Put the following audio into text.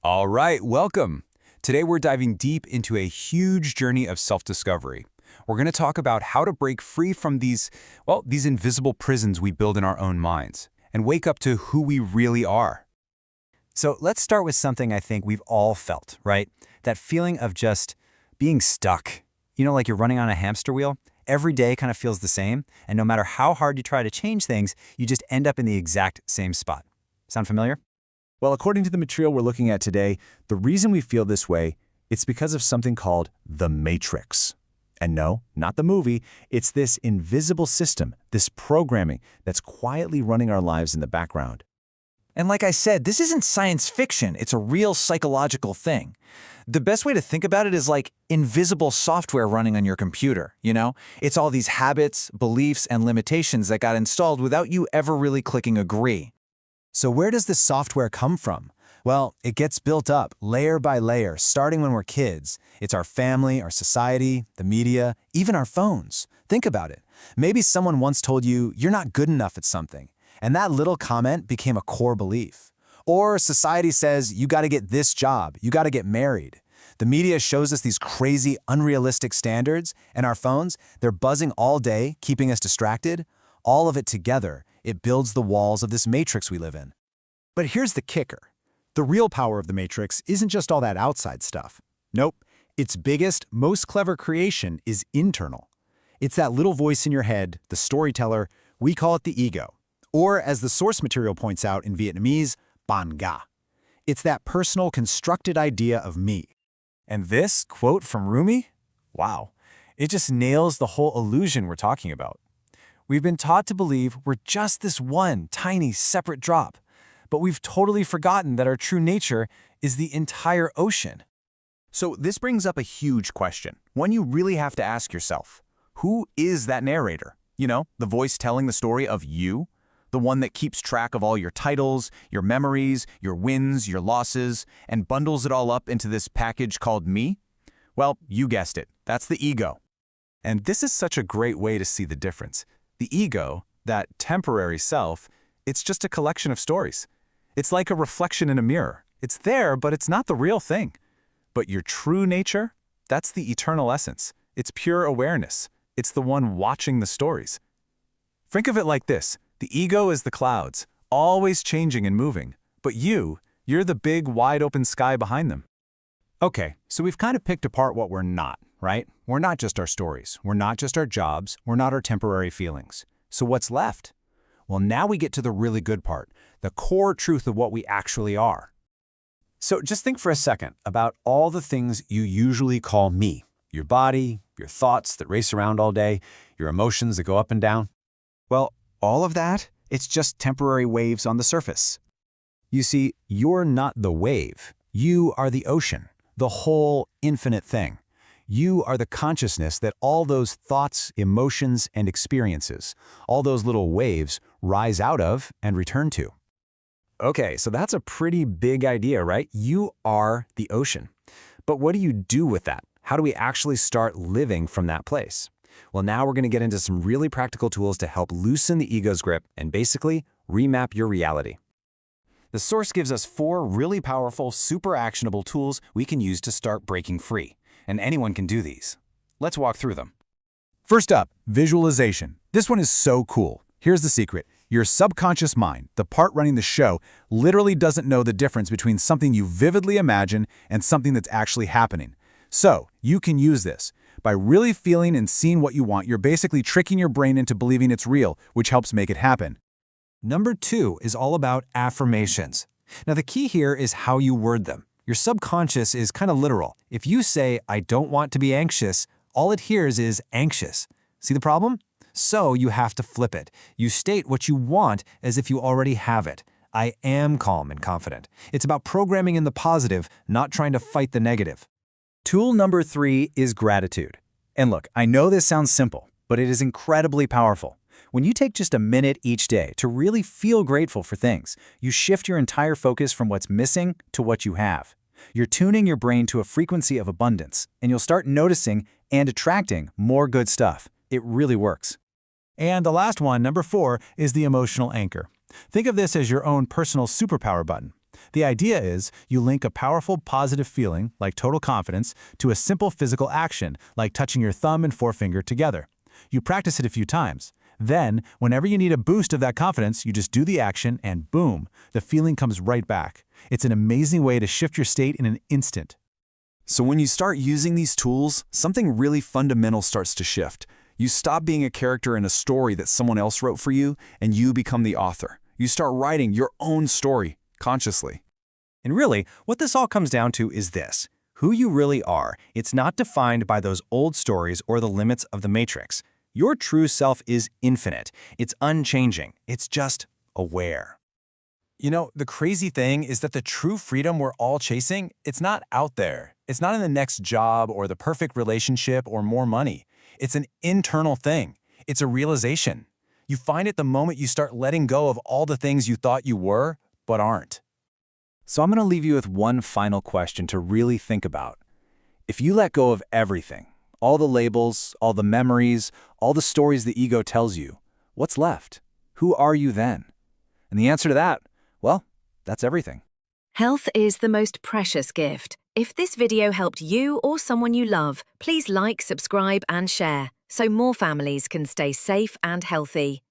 All right, welcome. Today we're diving deep into a huge journey of self-discovery. We're going to talk about how to break free from these invisible prisons we build in our own minds and wake up to who we really are. So let's start with something I think we've all felt, right? That feeling of just being stuck. Like you're running on a hamster wheel. Every day kind of feels the same, and no matter how hard you try to change things, you just end up in the exact same spot. Sound familiar? Well, according to the material we're looking at today, the reason we feel this way, it's because of something called the Matrix. And no, not the movie, it's this invisible system, this programming that's quietly running our lives in the background. And like I said, this isn't science fiction. It's a real psychological thing. The best way to think about it is like invisible software running on your computer, It's all these habits, beliefs, and limitations that got installed without you ever really clicking agree. So where does this software come from? Well, it gets built up layer by layer, starting when we're kids. It's our family, our society, the media, even our phones. Think about it. Maybe someone once told you you're not good enough at something, and that little comment became a core belief. Or society says you got to get this job, you got to get married. The media shows us these crazy, unrealistic standards, and our phones, they're buzzing all day, keeping us distracted. All of it together, it builds the walls of this matrix we live in. But here's the kicker. The real power of the Matrix isn't just all that outside stuff. Nope. Its biggest, most clever creation is internal. It's that little voice in your head, the storyteller. We call it the ego. Or, as the source material points out in Vietnamese, Ban Ga. It's that personal, constructed idea of me. And this quote from Rumi? Wow, it just nails the whole illusion we're talking about. We've been taught to believe we're just this one tiny, separate drop. But we've totally forgotten that our true nature is the entire ocean. So this brings up a huge question, one you really have to ask yourself. Who is that narrator? The voice telling the story of you? The one that keeps track of all your titles, your memories, your wins, your losses, and bundles it all up into this package called me? Well, you guessed it. That's the ego. And this is such a great way to see the difference. The ego, that temporary self, it's just a collection of stories. It's like a reflection in a mirror. It's there, but it's not the real thing. But your true nature, that's the eternal essence. It's pure awareness. It's the one watching the stories. Think of it like this. The ego is the clouds, always changing and moving. But you're the big, wide-open sky behind them. Okay, so we've kind of picked apart what we're not, right? We're not just our stories. We're not just our jobs. We're not our temporary feelings. So what's left? Well, now we get to the really good part, the core truth of what we actually are. So just think for a second about all the things you usually call me. Your body, your thoughts that race around all day, your emotions that go up and down. Well, all of that, it's just temporary waves on the surface. You see, you're not the wave. You are the ocean, the whole infinite thing. You are the consciousness that all those thoughts, emotions, and experiences, all those little waves, rise out of and return to. Okay, so that's a pretty big idea, right? You are the ocean. But what do you do with that? How do we actually start living from that place? Well, now we're going to get into some really practical tools to help loosen the ego's grip and basically remap your reality. The source gives us 4 really powerful, super actionable tools we can use to start breaking free. And anyone can do these. Let's walk through them. First up, visualization. This one is so cool. Here's the secret. Your subconscious mind, the part running the show, literally doesn't know the difference between something you vividly imagine and something that's actually happening. So, you can use this. By really feeling and seeing what you want, you're basically tricking your brain into believing it's real, which helps make it happen. Number 2 is all about affirmations. Now, the key here is how you word them. Your subconscious is kind of literal. If you say, I don't want to be anxious, all it hears is anxious. See the problem? So you have to flip it. You state what you want as if you already have it. I am calm and confident. It's about programming in the positive, not trying to fight the negative. Tool number 3 is gratitude. And look, I know this sounds simple, but it is incredibly powerful. When you take just a minute each day to really feel grateful for things, you shift your entire focus from what's missing to what you have. You're tuning your brain to a frequency of abundance, and you'll start noticing and attracting more good stuff. It really works. And the last one, number 4, is the emotional anchor. Think of this as your own personal superpower button. The idea is you link a powerful positive feeling, like total confidence, to a simple physical action, like touching your thumb and forefinger together. You practice it a few times. Then, whenever you need a boost of that confidence, you just do the action and boom, the feeling comes right back. It's an amazing way to shift your state in an instant. So when you start using these tools, something really fundamental starts to shift. You stop being a character in a story that someone else wrote for you, and you become the author. You start writing your own story, consciously. And really, what this all comes down to is this. Who you really are, it's not defined by those old stories or the limits of the matrix. Your true self is infinite. It's unchanging. It's just aware. You know, the crazy thing is that the true freedom we're all chasing, it's not out there. It's not in the next job or the perfect relationship or more money. It's an internal thing. It's a realization. You find it the moment you start letting go of all the things you thought you were, but aren't. So I'm going to leave you with one final question to really think about. If you let go of everything, all the labels, all the memories, all the stories the ego tells you, what's left? Who are you then? And the answer to that, well, that's everything. Health is the most precious gift. If this video helped you or someone you love, please like, subscribe, and share so more families can stay safe and healthy.